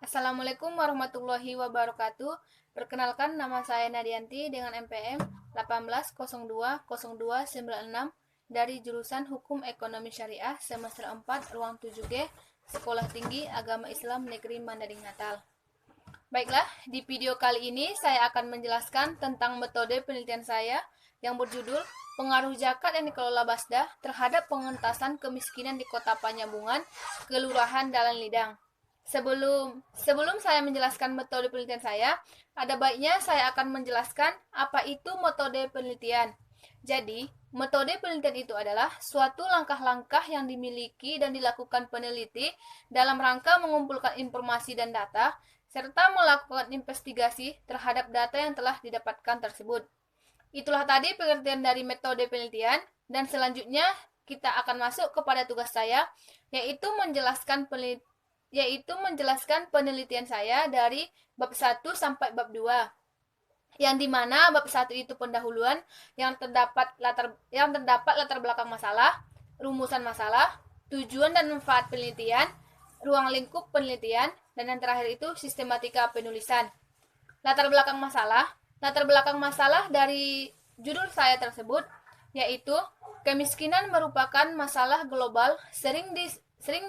Assalamualaikum warahmatullahi wabarakatuh. Perkenalkan, nama saya Nadianti dengan NPM 18020296 dari jurusan Hukum Ekonomi Syariah semester 4 ruang 7G Sekolah Tinggi Agama Islam Negeri Mandailing Natal. Baiklah, di video kali ini saya akan menjelaskan tentang metode penelitian saya yang berjudul Pengaruh Zakat yang dikelola Basda terhadap pengentasan kemiskinan di Kota Panyabungan, Kelurahan Dalan Lidang. Sebelum saya menjelaskan metode penelitian saya, ada baiknya saya akan menjelaskan apa itu metode penelitian. Jadi, metode penelitian itu adalah suatu langkah-langkah yang dimiliki dan dilakukan peneliti dalam rangka mengumpulkan informasi dan data, serta melakukan investigasi terhadap data yang telah didapatkan tersebut. Itulah tadi pengertian dari metode penelitian, dan selanjutnya kita akan masuk kepada tugas saya, yaitu menjelaskan penelitian saya dari bab 1 sampai bab 2. Yang dimana bab 1 itu pendahuluan yang terdapat latar belakang masalah, rumusan masalah, tujuan dan manfaat penelitian, ruang lingkup penelitian, dan yang terakhir itu sistematika penulisan. Latar belakang masalah dari judul saya tersebut yaitu kemiskinan merupakan masalah global sering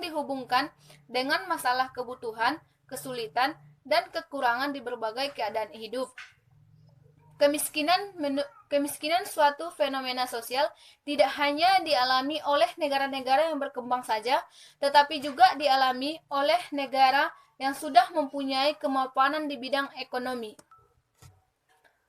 dihubungkan dengan masalah kebutuhan, kesulitan, dan kekurangan di berbagai keadaan hidup. Kemiskinan suatu fenomena sosial tidak hanya dialami oleh negara-negara yang berkembang saja, tetapi juga dialami oleh negara yang sudah mempunyai kemapanan di bidang ekonomi.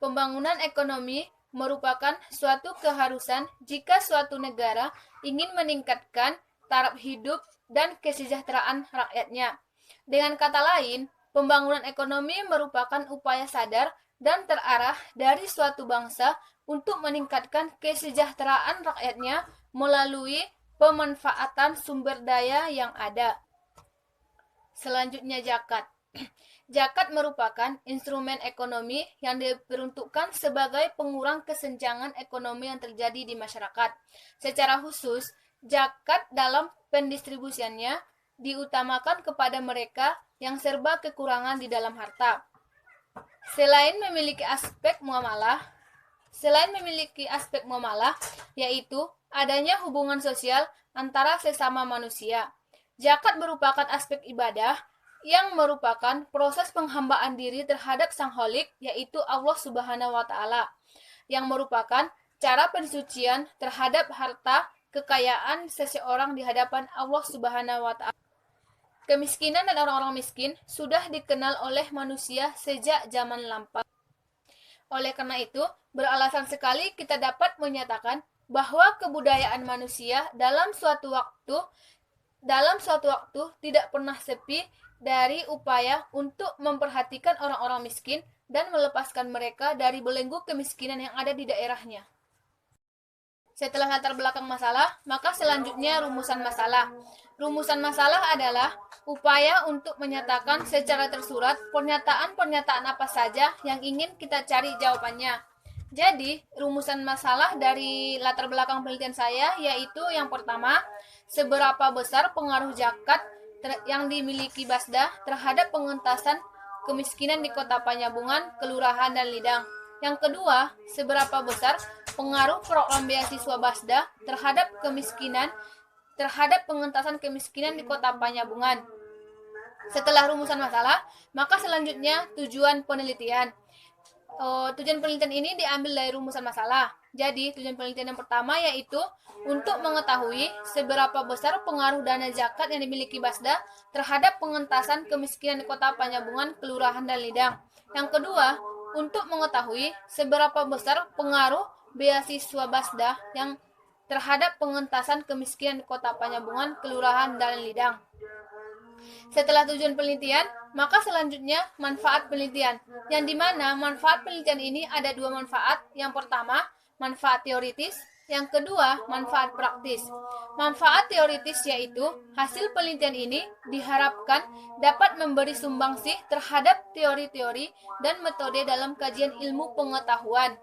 Pembangunan ekonomi merupakan suatu keharusan jika suatu negara ingin meningkatkan taraf hidup dan kesejahteraan rakyatnya. Dengan kata lain, pembangunan ekonomi merupakan upaya sadar dan terarah dari suatu bangsa untuk meningkatkan kesejahteraan rakyatnya melalui pemanfaatan sumber daya yang ada. Selanjutnya, zakat. Zakat merupakan instrumen ekonomi yang diperuntukkan sebagai pengurang kesenjangan ekonomi yang terjadi di masyarakat. Secara khusus, zakat dalam pendistribusiannya diutamakan kepada mereka yang serba kekurangan di dalam harta. Selain memiliki aspek muamalah, yaitu adanya hubungan sosial antara sesama manusia. Zakat merupakan aspek ibadah yang merupakan proses penghambaan diri terhadap Sang Khalik, yaitu Allah Subhanahu wa Ta'ala, yang merupakan cara pensucian terhadap harta kekayaan seseorang di hadapan Allah Subhanahu wa Ta'ala. Kemiskinan dan orang-orang miskin sudah dikenal oleh manusia sejak zaman lampau. Oleh karena itu, beralasan sekali kita dapat menyatakan bahwa kebudayaan manusia dalam suatu waktu tidak pernah sepi dari upaya untuk memperhatikan orang-orang miskin dan melepaskan mereka dari belenggu kemiskinan yang ada di daerahnya. Setelah latar belakang masalah, maka selanjutnya rumusan masalah. Rumusan masalah adalah upaya untuk menyatakan secara tersurat pernyataan-pernyataan apa saja yang ingin kita cari jawabannya. Jadi, rumusan masalah dari latar belakang penelitian saya yaitu yang pertama, seberapa besar pengaruh zakat yang dimiliki Basda terhadap pengentasan kemiskinan di Kota Panyabungan, Kelurahan dan Lidang. Yang kedua, seberapa besar pengaruh program beasiswa Basda terhadap pengentasan kemiskinan di Kota Panyabungan. Setelah rumusan masalah, maka selanjutnya tujuan penelitian. Tujuan penelitian ini diambil dari rumusan masalah. Jadi, tujuan penelitian yang pertama yaitu untuk mengetahui seberapa besar pengaruh dana zakat yang dimiliki Basda terhadap pengentasan kemiskinan di Kota Panyabungan, Kelurahan dan Lidang. Yang kedua, untuk mengetahui seberapa besar pengaruh beasiswa Basda yang terhadap pengentasan kemiskinan di Kota Panyabungan, Kelurahan dan Lidang. Setelah tujuan penelitian, maka selanjutnya manfaat penelitian, yang dimana manfaat penelitian ini ada dua manfaat. Yang pertama, manfaat teoritis, yang kedua, manfaat praktis. Manfaat teoritis yaitu hasil penelitian ini diharapkan dapat memberi sumbangsih terhadap teori-teori dan metode dalam kajian ilmu pengetahuan.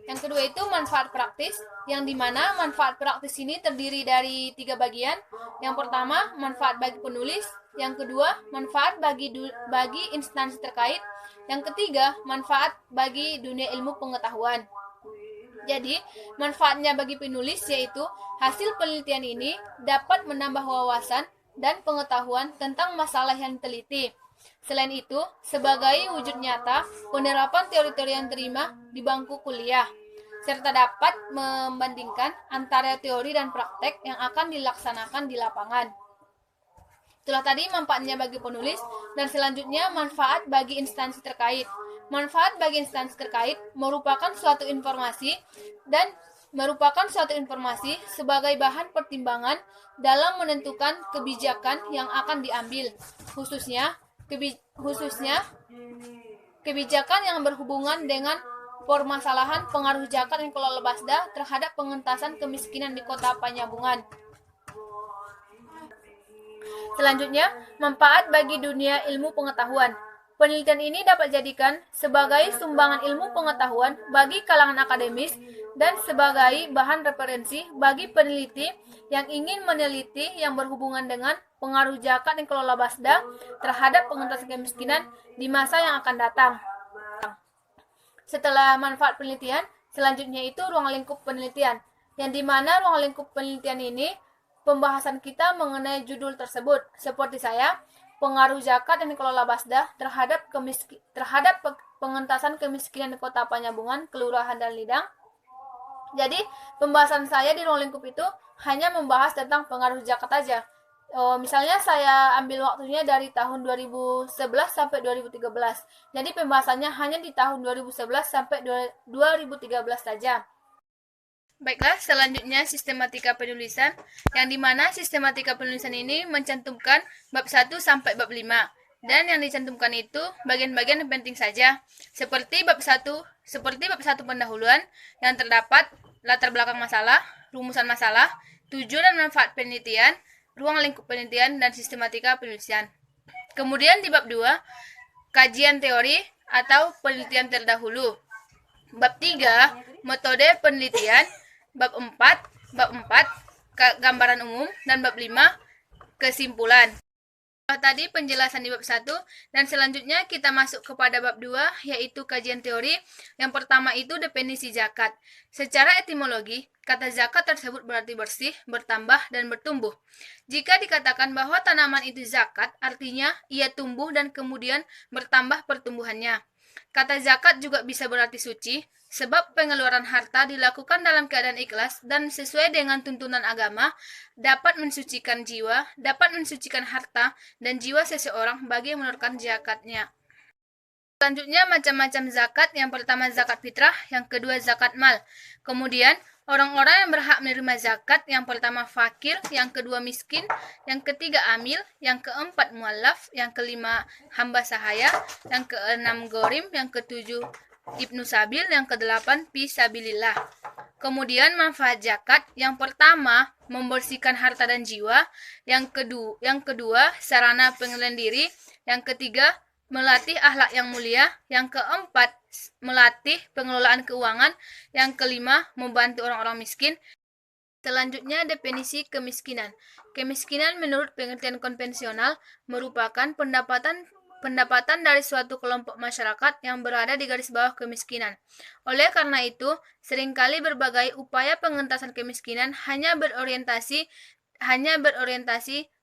Yang kedua itu manfaat praktis, yang dimana manfaat praktis ini terdiri dari 3 bagian. Yang pertama, manfaat bagi penulis. Yang kedua, manfaat bagi instansi terkait. Yang ketiga, manfaat bagi dunia ilmu pengetahuan. Jadi, manfaatnya bagi penulis yaitu hasil penelitian ini dapat menambah wawasan dan pengetahuan tentang masalah yang diteliti. Selain itu, sebagai wujud nyata penerapan teori-teori yang terima di bangku kuliah, serta dapat membandingkan antara teori dan praktek yang akan dilaksanakan di lapangan. Itulah tadi manfaatnya bagi penulis, dan selanjutnya manfaat bagi instansi terkait. Manfaat bagi instansi terkait merupakan suatu informasi sebagai bahan pertimbangan dalam menentukan kebijakan yang akan diambil, khususnya kebijakan yang berhubungan dengan permasalahan pengaruh zakat dan kelola Basda terhadap pengentasan kemiskinan di Kota Panyabungan. Selanjutnya, manfaat bagi dunia ilmu pengetahuan. Penelitian ini dapat dijadikan sebagai sumbangan ilmu pengetahuan bagi kalangan akademis dan sebagai bahan referensi bagi peneliti yang ingin meneliti yang berhubungan dengan pengaruh zakat dan kelola Basda terhadap pengentasan kemiskinan di masa yang akan datang. Setelah manfaat penelitian, selanjutnya itu ruang lingkup penelitian, yang dimana ruang lingkup penelitian ini pembahasan kita mengenai judul tersebut, seperti saya, pengaruh zakat dan kelola Basda terhadap pengentasan kemiskinan di Kota Panyabungan, Kelurahan dan Lidang. Jadi, pembahasan saya di ruang lingkup itu hanya membahas tentang pengaruh zakat aja. Misalnya saya ambil waktunya dari tahun 2011 sampai 2013. Jadi pembahasannya hanya di tahun 2011 sampai 2013 saja. Baiklah, selanjutnya sistematika penulisan, yang dimana sistematika penulisan ini mencantumkan bab 1 sampai bab 5. Dan yang dicantumkan itu bagian-bagian yang penting saja, seperti bab 1 pendahuluan, yang terdapat latar belakang masalah, rumusan masalah, tujuan dan manfaat penelitian, ruang lingkup penelitian, dan sistematika penulisan. Kemudian di bab 2, kajian teori atau penelitian terdahulu. Bab 3, metode penelitian. Bab 4, gambaran umum, dan bab 5, kesimpulan. Tadi penjelasan di bab 1, dan selanjutnya kita masuk kepada bab 2, yaitu kajian teori. Yang pertama itu definisi zakat. Secara etimologi, kata zakat tersebut berarti bersih, bertambah, dan bertumbuh. Jika dikatakan bahwa tanaman itu zakat, artinya ia tumbuh dan kemudian bertambah pertumbuhannya. Kata zakat juga bisa berarti suci, sebab pengeluaran harta dilakukan dalam keadaan ikhlas dan sesuai dengan tuntunan agama, dapat mensucikan jiwa, dapat mensucikan harta dan jiwa seseorang bagi mengeluarkan zakatnya. Selanjutnya macam-macam zakat. Yang pertama zakat fitrah, yang kedua zakat mal. Kemudian orang-orang yang berhak menerima zakat, yang pertama fakir, yang kedua miskin, yang ketiga amil, yang keempat mualaf, yang kelima hamba sahaya, yang keenam gorim, yang ketujuh Ibnu Sabil, yang kedelapan Fisabilillah. Kemudian manfaat zakat, yang pertama membersihkan harta dan jiwa, yang kedua sarana pengendalian diri, yang ketiga melatih akhlak yang mulia, yang keempat melatih pengelolaan keuangan, yang kelima membantu orang-orang miskin. Selanjutnya definisi kemiskinan. Kemiskinan menurut pengertian konvensional merupakan pendapatan dari suatu kelompok masyarakat yang berada di garis bawah kemiskinan. Oleh karena itu, seringkali berbagai upaya pengentasan kemiskinan hanya berorientasi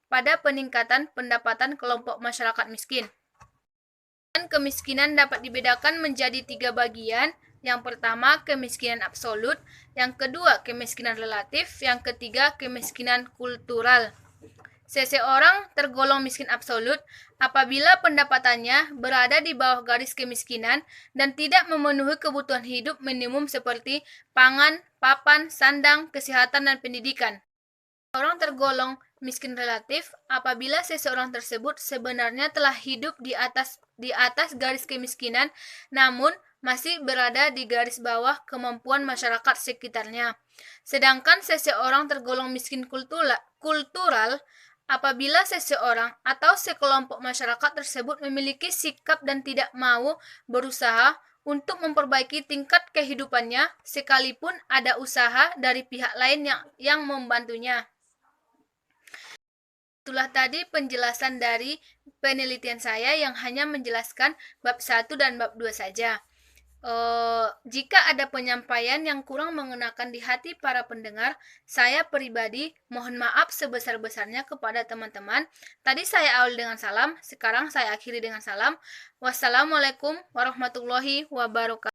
pada peningkatan pendapatan kelompok masyarakat miskin. Dan kemiskinan dapat dibedakan menjadi 3 bagian. Yang pertama, kemiskinan absolut, yang kedua, kemiskinan relatif, yang ketiga, kemiskinan kultural. Seseorang tergolong miskin absolut apabila pendapatannya berada di bawah garis kemiskinan dan tidak memenuhi kebutuhan hidup minimum seperti pangan, papan, sandang, kesehatan, dan pendidikan. Orang tergolong miskin relatif apabila seseorang tersebut sebenarnya telah hidup di atas garis kemiskinan, namun masih berada di garis bawah kemampuan masyarakat sekitarnya. Sedangkan seseorang tergolong miskin kultural apabila seseorang atau sekelompok masyarakat tersebut memiliki sikap dan tidak mau berusaha untuk memperbaiki tingkat kehidupannya, sekalipun ada usaha dari pihak lain yang membantunya. Itulah tadi penjelasan dari penelitian saya yang hanya menjelaskan bab 1 dan bab 2 saja. Jika ada penyampaian yang kurang mengenakan di hati para pendengar, saya pribadi mohon maaf sebesar-besarnya kepada teman-teman. Tadi saya awali dengan salam, sekarang saya akhiri dengan salam. Wassalamualaikum warahmatullahi wabarakatuh.